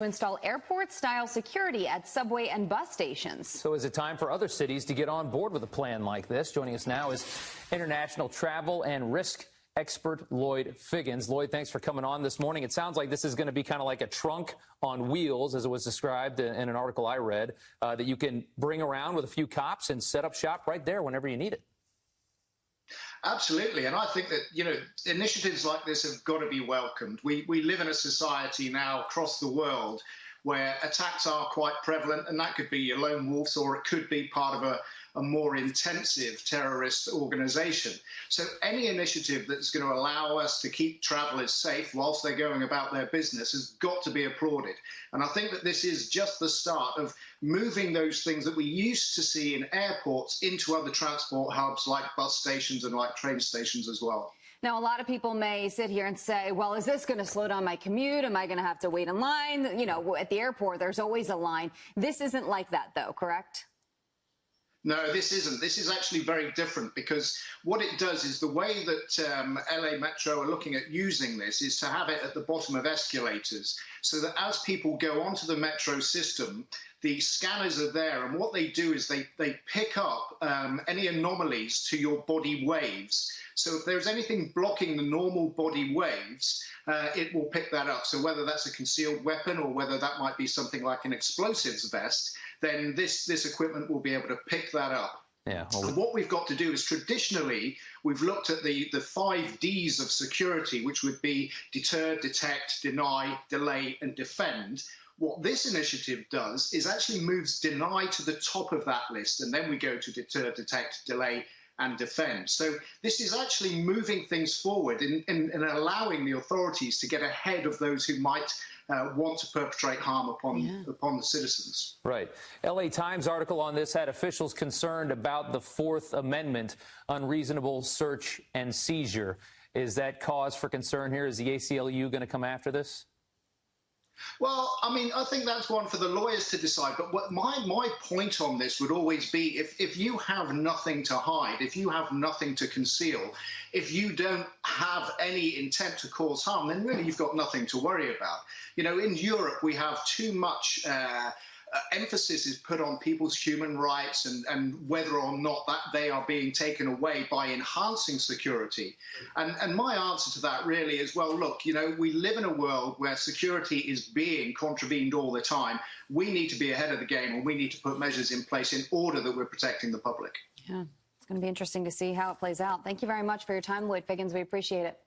To install airport-style security at subway and bus stations. So is it time for other cities to get on board with a plan like this? Joining us now is international travel and risk expert Lloyd Figgins. Lloyd, thanks for coming on this morning. It sounds like this is going to be kind of like a trunk on wheels, as it was described in an article I read, that you can bring around with a few cops and set up shop right there whenever you need it. Absolutely. And I think that, initiatives like this have got to be welcomed. We live in a society now across the world where attacks are quite prevalent, and that could be a lone wolves or it could be part of a more intensive terrorist organization. So any initiative that's going to allow us to keep travelers safe whilst they're going about their business has got to be applauded. And I think that this is just the start of moving those things that we used to see in airports into other transport hubs like bus stations and like train stations as well. Now, a lot of people may sit here and say, well, is this going to slow down my commute? Am I going to have to wait in line? At the airport, there's always a line. This isn't like that, though, correct? No, this isn't. This is actually very different, because what it does is the way that LA Metro are looking at using this is to have it at the bottom of escalators, so that as people go onto the metro system, the scanners are there, and what they do is they pick up any anomalies to your body waves. So if there's anything blocking the normal body waves, it will pick that up. So whether that's a concealed weapon or whether that might be something like an explosives vest, then this equipment will be able to pick that up. Yeah. And what we've got to do is, traditionally, we've looked at the 5 Ds of security, which would be deter, detect, deny, delay, and defend. What this initiative does is actually moves deny to the top of that list, and then we go to deter, detect, delay, and defend. So this is actually moving things forward and allowing the authorities to get ahead of those who might want to perpetrate harm upon the citizens. Right. LA Times article on this had officials concerned about the Fourth Amendment, unreasonable search and seizure. Is that cause for concern here? Is the ACLU going to come after this? Well, I mean, I think that's one for the lawyers to decide. But what my point on this would always be, if you have nothing to hide, if you have nothing to conceal, if you don't have any intent to cause harm, then really you've got nothing to worry about. In Europe, we have too much emphasis is put on people's human rights and whether or not that they are being taken away by enhancing security. And my answer to that really is, well, look, we live in a world where security is being contravened all the time. We need to be ahead of the game, and we need to put measures in place in order that we're protecting the public. Yeah, it's going to be interesting to see how it plays out. Thank you very much for your time, Lloyd Figgins. We appreciate it.